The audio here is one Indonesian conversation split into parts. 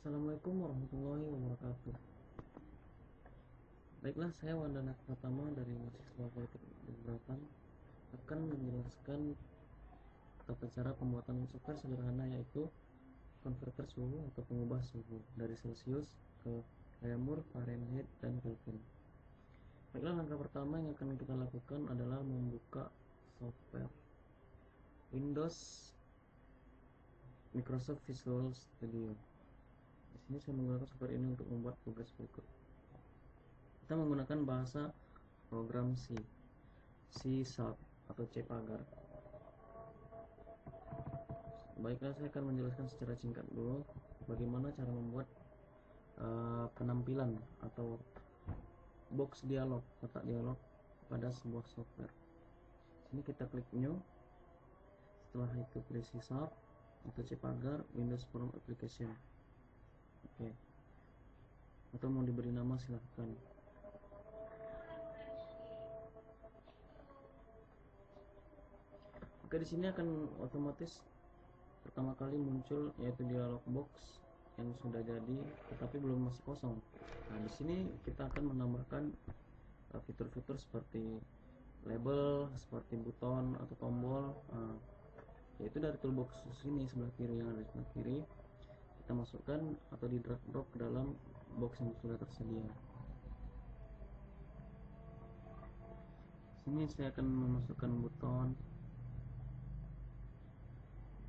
Assalamualaikum warahmatullahi wabarakatuh. Baiklah, saya Wandana Pratama dari mahasiswa Politik Belakang akan menjelaskan tata cara pembuatan software sederhana, yaitu konverter suhu atau pengubah suhu dari Celsius ke Reaumur, Fahrenheit, dan Kelvin. Baiklah, langkah pertama yang akan kita lakukan adalah membuka software Windows Microsoft Visual Studio. Di sini saya menggunakan software ini untuk membuat tugas berikut. Kita menggunakan bahasa program C Sharp atau C Pagar. Baiklah, saya akan menjelaskan secara singkat dulu bagaimana cara membuat penampilan atau box dialog, kotak dialog pada sebuah software. Sini kita klik new, setelah itu pilih C Sharp atau C Pagar Windows Form Application. Oke. Atau mau diberi nama silahkan. Oke, di sini akan otomatis pertama kali muncul yaitu dialog box yang sudah jadi tetapi belum masih kosong. Nah, di sini kita akan menambahkan fitur-fitur seperti label, seperti buton atau tombol, yaitu dari toolbox sini sebelah kiri, yang ada di sebelah kiri kita masukkan atau di drag drop ke dalam box yang sudah tersedia. Sini saya akan memasukkan buton,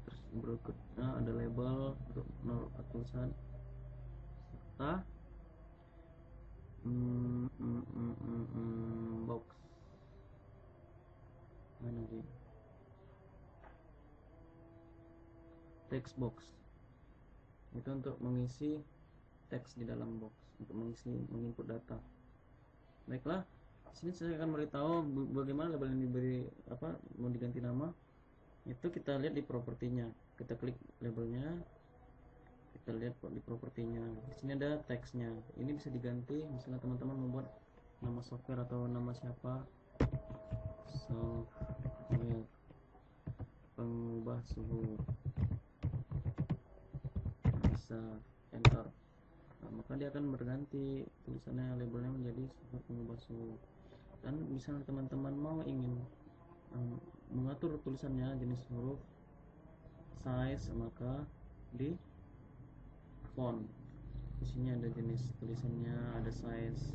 terus berikutnya ada label untuk menaruh tulisan serta box mana dia, text box, itu untuk mengisi teks di dalam box, untuk menginput data. Baiklah, sini saya akan beritahu bagaimana label yang diberi mau diganti nama. Itu kita lihat di propertinya, kita klik labelnya, kita lihat di propertinya. Di sini ada teksnya, ini bisa diganti. Misalnya teman-teman membuat nama software atau nama siapa, software pengubah suhu, bisa enter. Nah, maka dia akan berganti tulisannya, labelnya menjadi software pengubah suhu. Dan misalnya teman-teman mau ingin mengatur tulisannya, jenis huruf, size, maka di font di sini ada jenis tulisannya, ada size.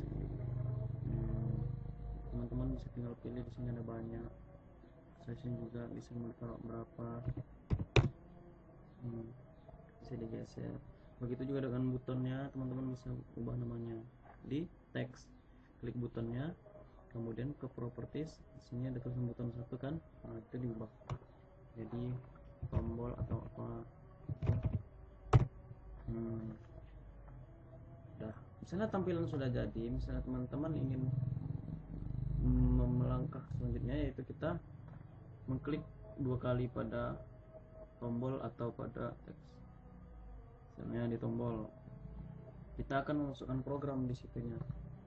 Teman-teman bisa tinggal pilih, di sini ada banyak size juga, bisa taruh berapa, bisa digeser. Begitu juga dengan butonnya, teman-teman bisa ubah namanya di teks, klik butonnya, kemudian ke properties, di sini ada tulisan buton satu kan, nah, itu diubah jadi tombol atau apa. Misalnya tampilan sudah jadi, misalnya teman-teman ingin melangkah selanjutnya, yaitu kita mengklik dua kali pada tombol atau pada teks. Misalnya di tombol, kita akan memasukkan program di situnya.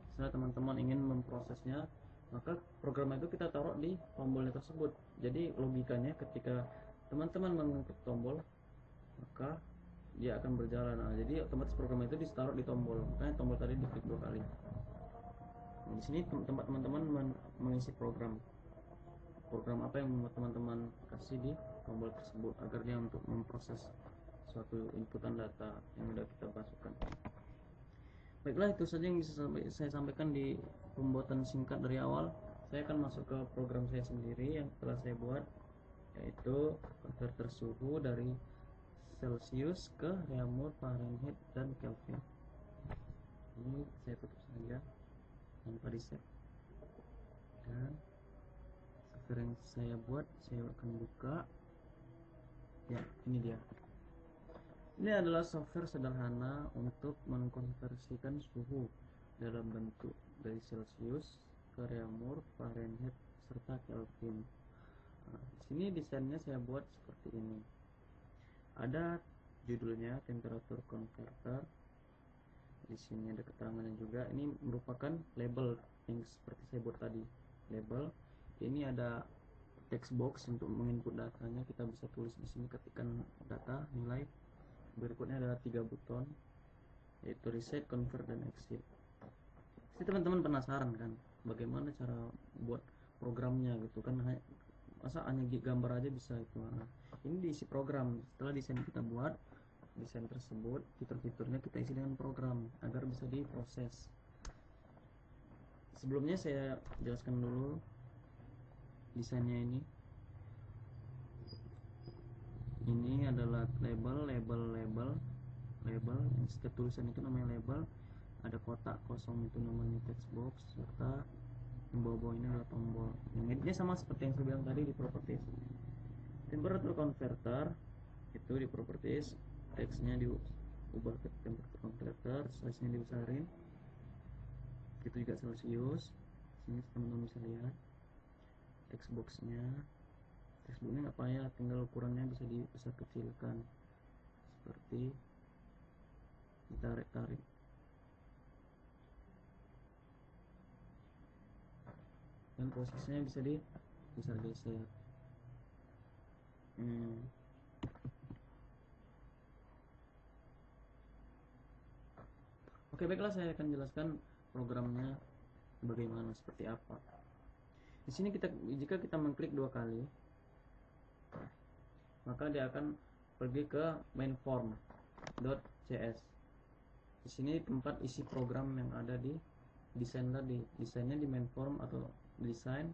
Misalnya teman-teman ingin memprosesnya, maka program itu kita taruh di tombolnya tersebut. Jadi logikanya ketika teman-teman mengklik tombol, maka dia akan berjalan. Nah, jadi otomatis program itu ditaruh di tombol, makanya tombol tadi diklik dua kali. Nah, di sini tempat teman-teman mengisi program apa yang membuat teman-teman kasih di tombol tersebut, agar dia untuk memproses suatu inputan data yang sudah kita masukkan. Baiklah, itu saja yang bisa saya sampaikan di pembuatan singkat dari awal. Saya akan masuk ke program saya sendiri yang telah saya buat, yaitu konverter suhu dari Celsius ke Reaumur, Fahrenheit, dan Kelvin. Ini saya tutup saja tanpa di save, dan software yang saya buat saya akan buka. Ya, ini dia. Ini adalah software sederhana untuk mengkonversikan suhu dalam bentuk dari Celsius ke Reaumur, Fahrenheit, serta Kelvin. Nah, di sini desainnya saya buat seperti ini. Ada judulnya temperatur converter. Di sini ada keterangannya juga. Ini merupakan label yang seperti saya buat tadi. Label. Ini ada text box untuk menginput datanya. Kita bisa tulis di sini, ketikkan data, nilai. Berikutnya ada 3 buton. yaitu reset, convert, dan exit. Pasti teman-teman penasaran kan bagaimana cara buat programnya gitu kan, masa hanya gambar aja bisa itu. Nah, ini diisi program. Setelah desain kita buat, desain tersebut fitur-fiturnya kita isi dengan program agar bisa diproses. Sebelumnya saya jelaskan dulu desainnya. Ini adalah label. Yang setiap tulisan itu namanya label. Ada kotak kosong itu namanya text box, serta yang bawah-bawah ini adalah tombol. Yang ini sama seperti yang saya bilang tadi di properties. Temperature converter itu di properties, teksnya diubah ke temperature converter, size nya dibesarin, itu juga Celsius. Sini teman-teman bisa lihat textboxnya. Textboxnya nggak payah, tinggal ukurannya bisa dibesar kecilkan seperti ditarik-tarik. Dan posisinya bisa geser. Oke, baiklah, saya akan jelaskan programnya bagaimana, seperti apa. Di sini jika kita mengklik 2 kali, maka dia akan pergi ke main form.cs. Di sini tempat isi program yang ada di desain tadi. Desainnya di main form atau desain,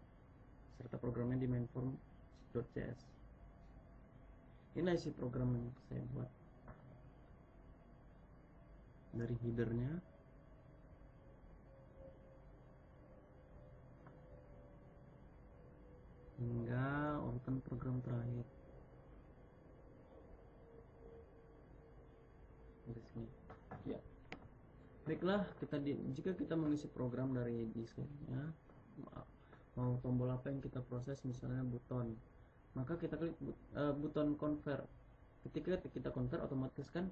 serta programnya di main form.cs. Ini isi program yang saya buat. Dari headernya hingga urutan program terakhir. Di sini. Ya. Baiklah, jika kita mengisi program dari desainnya, mau tombol apa yang kita proses, misalnya buton, maka kita klik buton convert. Ketika kita convert, otomatis kan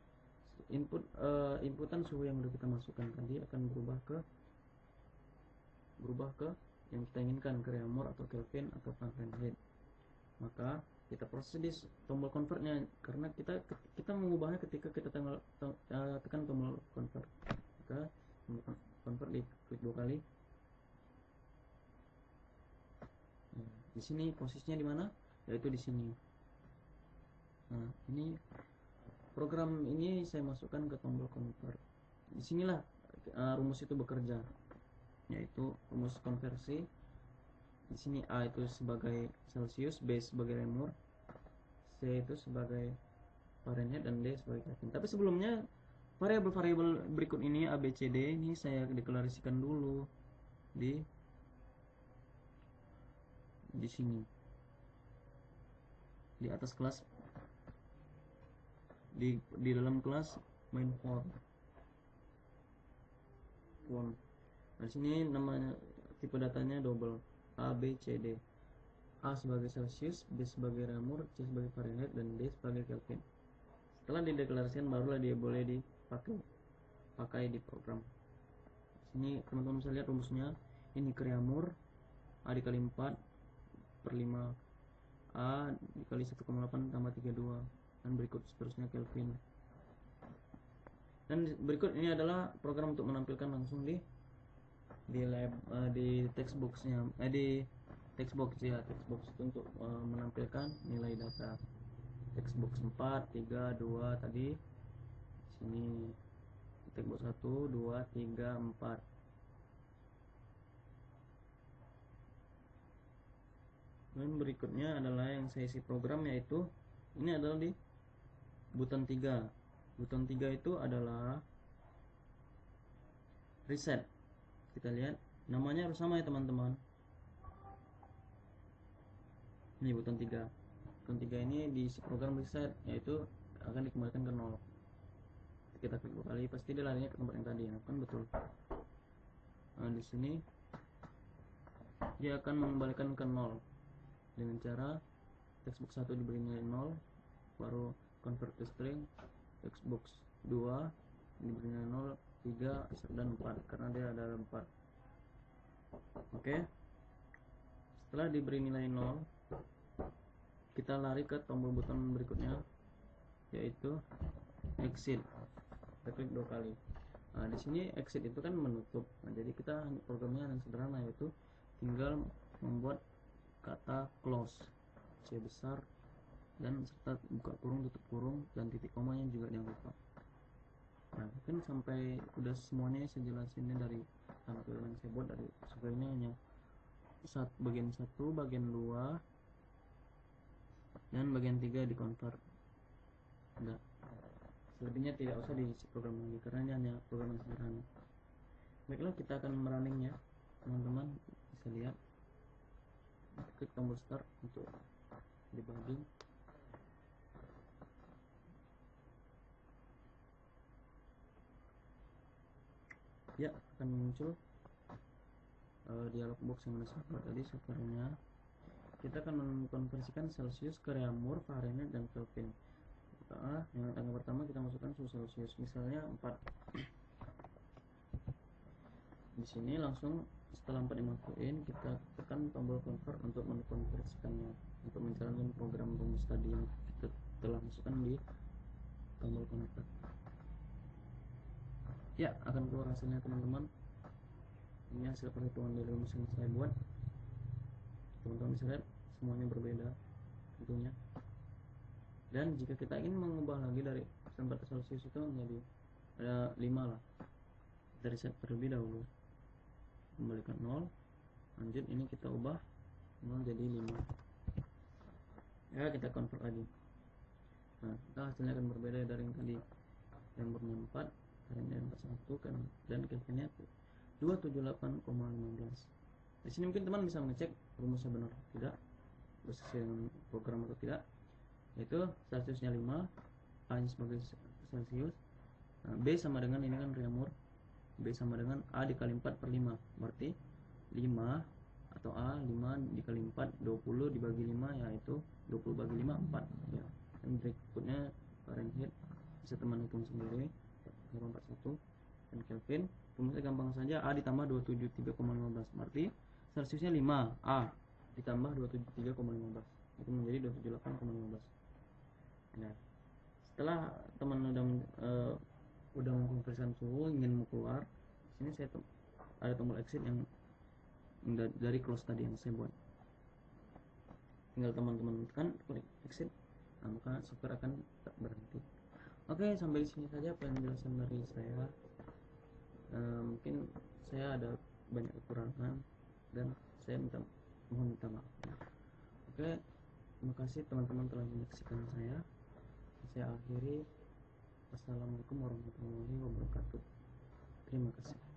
inputan suhu yang udah kita masukkan tadi akan berubah ke yang kita inginkan, ke Réaumur atau Kelvin atau Fahrenheit. Maka kita proses di tombol convertnya, karena kita mengubahnya ketika kita tekan tombol convert. Maka convert diklik 2 kali. Nah, di sini posisinya di mana? Yaitu di sini. Nah, ini program ini saya masukkan ke tombol convert. Disinilah rumus itu bekerja, yaitu rumus konversi. Di sini A itu sebagai Celsius, B sebagai Réaumur, C itu sebagai Fahrenheit, dan D sebagai Kelvin. Tapi sebelumnya variabel-variabel berikut ini A, B, C, D ini saya deklarasikan dulu di sini, di atas kelas, di dalam kelas main form. Nah, sini namanya tipe datanya double A, B, C, D. A sebagai Celsius, B sebagai Réaumur, C sebagai Fahrenheit, dan D sebagai Kelvin. Setelah dideklarasikan, barulah dia boleh dipakai di program. Sini teman-teman bisa lihat rumusnya. Ini ke Réaumur, A dikali 4 per 5, A dikali 1,8 tambah 32, dan berikut seterusnya Kelvin. Dan berikut ini adalah program untuk menampilkan langsung di textboxnya, di textbox ya, textbox itu untuk menampilkan nilai data. Textbox 4, 3, 2 tadi. Sini textbox 1, 2, 3, 4. Dan berikutnya adalah yang saya isi program, yaitu ini adalah di button 3. Button 3 itu adalah reset. Kita lihat namanya harus sama ya teman-teman. Ini button 3. Button 3 ini diisi program reset, yaitu akan dikembalikan ke 0. Kita klik 2 kali, pasti dia larinya ke tempat yang tadi, kan betul. Nah, di sini dia akan mengembalikan ke 0 dengan cara textbox 1 diberi nilai 0, baru convert to string. Textbox 2 diberi nilai 0, 3, dan 4, karena dia ada 4. Oke. Setelah diberi nilai 0, kita lari ke tombol button berikutnya, yaitu exit. Kita klik 2 kali. Nah, di sini exit itu kan menutup. Nah, jadi kita programnya yang sederhana, yaitu tinggal membuat kata close C besar dan serta buka kurung, tutup kurung, dan titik komanya juga jangan lupa. Nah, mungkin sampai udah semuanya saya jelasinnya dari tampilan yang saya buat dari softwarenya hanya bagian 1, bagian 2, dan bagian 3 di convert. Udah. Selebihnya tidak usah diisi program lagi karena ini hanya program yang sederhana. Baiklah, kita akan merunningnya. Teman-teman bisa lihat, klik tombol start untuk debugging. Ya, akan muncul dialog box yang mana saya buat tadi softwarenya. Kita akan mengkonversikan Celsius ke Reaumur, Fahrenheit, dan Kelvin. Yang angka pertama kita masukkan suhu Celsius, misalnya 4. Di sini langsung setelah 4 dimasukin, kita tekan tombol convert untuk mengkonversikannya, untuk menjalankan program rumus tadi yang kita telah masukkan di tombol convert. Ya, akan keluar hasilnya teman-teman. Ini hasil perhitungan dari rumus yang saya buat. Teman-teman bisa lihat semuanya berbeda tentunya. Dan jika kita ingin mengubah lagi dari standar Celsius itu menjadi ada 5 lah, dari set terlebih dahulu, kembalikan 0, lanjut ini kita ubah 0 jadi 5 ya, kita convert lagi. Nah, kita hasilnya akan berbeda dari yang tadi, yang bernya 4, Fahrenheit 41 kan, dan Kelvinnya 278,15. Di sini mungkin teman bisa mengecek rumusnya benar atau tidak, sesuai dengan program atau tidak, yaitu Celsiusnya 5, A nya sebagai Celsius, nah, B sama dengan ini kan Reaumur, B sama dengan A dikali 4 per 5, berarti 5 atau A 5 dikali 4, 20 dibagi 5, yaitu 20 bagi 5 4 ya. Dan berikutnya Fahrenheit bisa teman hitung sendiri 41, dan Kelvin rumusnya gampang saja, A ditambah 273,15, berarti Celsiusnya 5, A ditambah 273,15 itu menjadi 278,15. Nah, setelah teman udah mengkonversikan suhu, ingin mau keluar, sini saya ada tombol exit yang dari close tadi yang saya buat, tinggal teman-teman tekan klik exit, nah, maka software akan berhenti. Oke, sampai di sini saja penjelasan dari saya. Mungkin saya ada banyak kekurangan dan saya mohon minta maaf. Oke, terima kasih teman-teman telah menyaksikan saya. Saya akhiri. Assalamualaikum warahmatullahi wabarakatuh. Terima kasih.